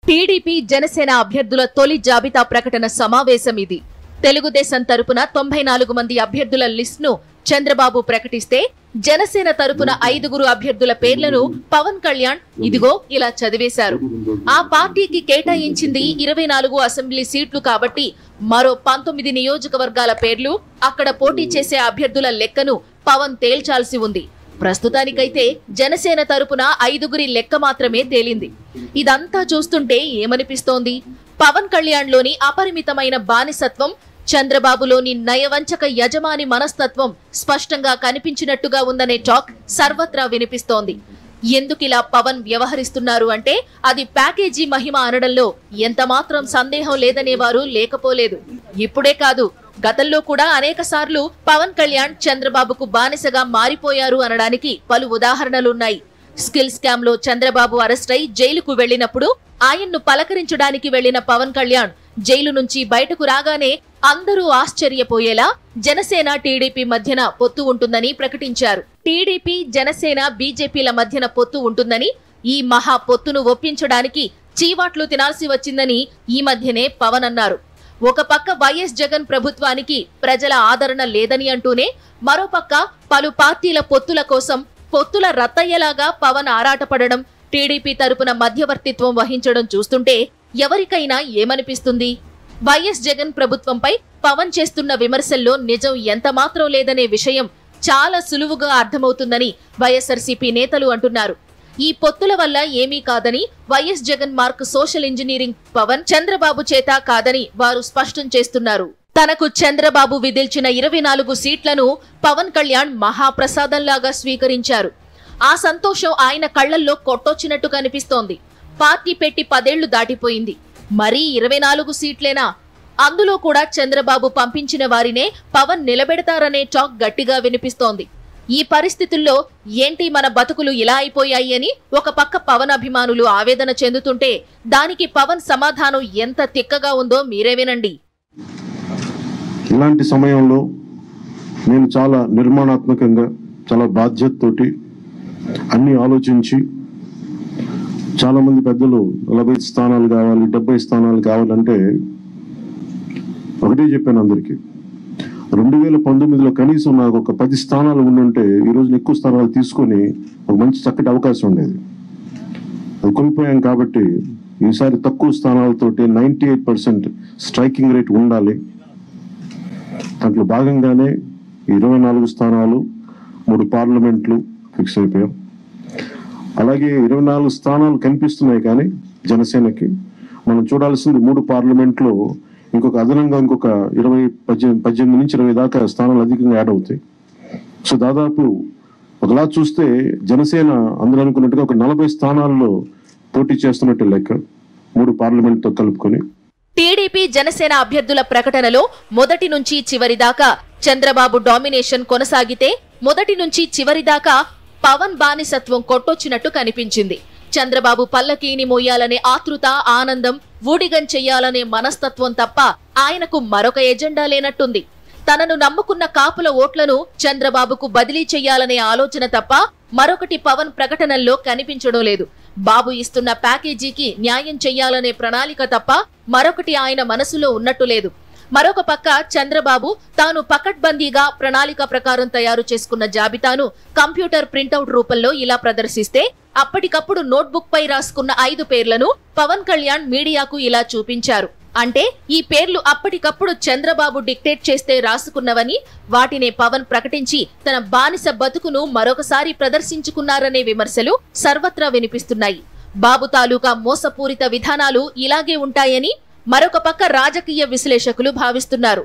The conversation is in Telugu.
టీడీపీ జనసేన అభ్యర్థుల తొలి జాబితా ప్రకటన సమావేశం ఇది. తెలుగుదేశం తరపున 94 మంది అభ్యర్థుల లిస్టును చంద్రబాబు ప్రకటిస్తే జనసేన తరపున 5 అభ్యర్థుల పేర్లను పవన్ కళ్యాణ్ ఇదిగో ఇలా చదివేశారు. ఆ పార్టీకి కేటాయించింది 24 అసెంబ్లీ సీట్లు కాబట్టి మరో 19 నియోజకవర్గాల పేర్లు, అక్కడ పోటీ చేసే అభ్యర్థుల లెక్కను పవన్ తేల్చాల్సి ఉంది. ప్రస్తుతానికైతే జనసేన తరపున 5 లెక్క మాత్రమే తేలింది. ఇదంతా చూస్తుంటే ఏమనిపిస్తోంది? పవన్ కళ్యాణ్ లోని అపరిమితమైన బానిసత్వం, చంద్రబాబులోని నయవంచక యజమాని మనస్తత్వం స్పష్టంగా కనిపించినట్టుగా ఉందనే టాక్ సర్వత్రా వినిపిస్తోంది. ఎందుకిలా పవన్ వ్యవహరిస్తున్నారు అంటే అది ప్యాకేజీ మహిమ అనడంలో ఎంతమాత్రం సందేహం లేదనేవారు లేకపోలేదు. ఇప్పుడే కాదు, గతంలో కూడా అనేక సార్లు పవన్ కళ్యాణ్ చంద్రబాబుకు బానిసగా మారిపోయారు అనడానికి పలు ఉదాహరణలున్నాయి. స్కిల్ స్కామ్ లో చంద్రబాబు అరెస్ట్ అయి జైలుకు వెళ్లినప్పుడు ఆయన్ను పలకరించడానికి వెళ్లిన పవన్ కళ్యాణ్ జైలు నుంచి బయటకు రాగానే అందరూ ఆశ్చర్యపోయేలా జనసేన టీడీపీ మధ్యన పొత్తు ఉంటుందని ప్రకటించారు. టీడీపీ జనసేన బీజేపీల మధ్యన పొత్తు ఉంటుందని, ఈ మహా పొత్తును ఒప్పించడానికి చీవాట్లు తినాల్సి వచ్చిందని ఈ మధ్యనే పవన్ అన్నారు. ఒక పక్క వైఎస్ జగన్ ప్రభుత్వానికి ప్రజల ఆదరణ లేదని అంటూనే మరోపక్క పలు పార్టీల పొత్తుల కోసం పొత్తుల రత్తయ్యలాగా పవన్ ఆరాటపడడం, టీడీపీ తరపున మధ్యవర్తిత్వం వహించడం చూస్తుంటే ఎవరికైనా ఏమనిపిస్తుంది? వైఎస్ జగన్ ప్రభుత్వంపై పవన్ చేస్తున్న విమర్శల్లో నిజం ఎంతమాత్రం లేదనే విషయం చాలా సులువుగా అర్థమవుతుందని వైఎస్ఆర్సీపీ నేతలు అంటున్నారు. ఈ పొత్తుల వల్ల ఏమీ కాదని, YS Jagan mark social engineering Pawan Chandrababu చేత కాదని వారు స్పష్టం చేస్తున్నారు. తనకు చంద్రబాబు విధిల్చిన 24 సీట్లను పవన్ కళ్యాణ్ మహాప్రసాదంలాగా స్వీకరించారు. ఆ సంతోషం ఆయన కళ్లల్లో కొట్టొచ్చినట్టు కనిపిస్తోంది. పార్టీ పెట్టి 10 ఏళ్లు దాటిపోయింది, మరీ 24 సీట్లేనా? అందులో కూడా చంద్రబాబు పంపించిన వారినే పవన్ నిలబెడతారనే టాక్ గట్టిగా వినిపిస్తోంది. ఈ పరిస్థితుల్లో ఏంటి మన బతుకులు ఇలా అయిపోయాయి అని ఒక పక్క పవన్ అభిమానులు ఆవేదన చెందుతుంటే దానికి పవన్ సమాధానం ఎంత తిక్కగా ఉందో మీరే వినండి. ఇలాంటి సమయంలో నేను చాలా నిర్మాణాత్మకంగా, చాలా బాధ్యతతోటి అన్ని ఆలోచించి, చాలా మంది పెద్దలు 40 స్థానాలు కావాలి, 70 స్థానాలు కావాలంటే ఒకటే చెప్పాను అందరికీ. 2019లో కనీసం నాకు ఒక 10 స్థానాలు ఉండుంటే ఈ రోజు ఎక్కువ స్థానాలు తీసుకొని ఒక మంచి చక్కటి అవకాశం ఉండేది. అది కోల్పోయాం కాబట్టి ఈసారి తక్కువ స్థానాలతోటి 98% స్ట్రైకింగ్ రేట్ ఉండాలి. దాంట్లో భాగంగానే 24 స్థానాలు, 3 పార్లమెంట్లు ఫిక్స్ అయిపోయాం. అలాగే 24 స్థానాలు కనిపిస్తున్నాయి, కానీ జనసేనకి మనం చూడాల్సింది 3 పార్లమెంట్లో ఇంకొక అదనంగా ఇంకొక 18 నుంచి 20 దాకా స్థానాలు అధికంగా యాడ్ అవుతాయి. సో దాదాపు ఒకలా చూస్తే జనసేన అందరూ అనుకున్నట్టుగా ఒక 40 స్థానాల్లో పోటీ చేస్తున్నట్టు లెక్క, 3 పార్లమెంట్తో కలుపుకొని. టీడీపీ జనసేన అభ్యర్థుల ప్రకటనలో మొదటి నుంచి చివరి దాకా చంద్రబాబు డామినేషన్ కొనసాగితే, మొదటి నుంచి చివరి దాకా పవన్ బానిసత్వం కొట్టొచ్చినట్టు కనిపించింది. చంద్రబాబు పల్లకీని మోయాలనే ఆతృత, ఆనందం, ఊడిగం చెయ్యాలనే మనస్తత్వం తప్ప ఆయనకు మరొక ఎజెండా లేనట్టుంది. తనను నమ్ముకున్న కాపుల ఓట్లను చంద్రబాబుకు బదిలీ చెయ్యాలనే ఆలోచన తప్ప మరొకటి పవన్ ప్రకటనల్లో కనిపించడం లేదు. బాబు ఇస్తున్న ప్యాకేజీకి న్యాయం చెయ్యాలనే ప్రణాళిక తప్ప మరొకటి ఆయన మనసులో ఉన్నట్టు లేదు. మరొక పక్క చంద్రబాబు తాను పకడ్బందీగా ప్రణాళిక ప్రకారం తయారు చేసుకున్న జాబితాను కంప్యూటర్ ప్రింటౌట్ రూపంలో ఇలా ప్రదర్శిస్తే, అప్పటికప్పుడు నోట్బుక్ పై రాసుకున్న 5 పేర్లను పవన్ కళ్యాణ్ మీడియాకు ఇలా చూపించారు. అంటే ఈ పేర్లు అప్పటికప్పుడు చంద్రబాబు డిక్టేట్ చేస్తే రాసుకున్నవని, వాటినే పవన్ ప్రకటించి తన బానిస బతుకును మరొకసారి ప్రదర్శించుకున్నారనే విమర్శలు సర్వత్రా వినిపిస్తున్నాయి. బాబు తాలూకా మోసపూరిత విధానాలు ఇలాగే ఉంటాయని మరొక పక్క రాజకీయ విశ్లేషకులు భావిస్తున్నారు.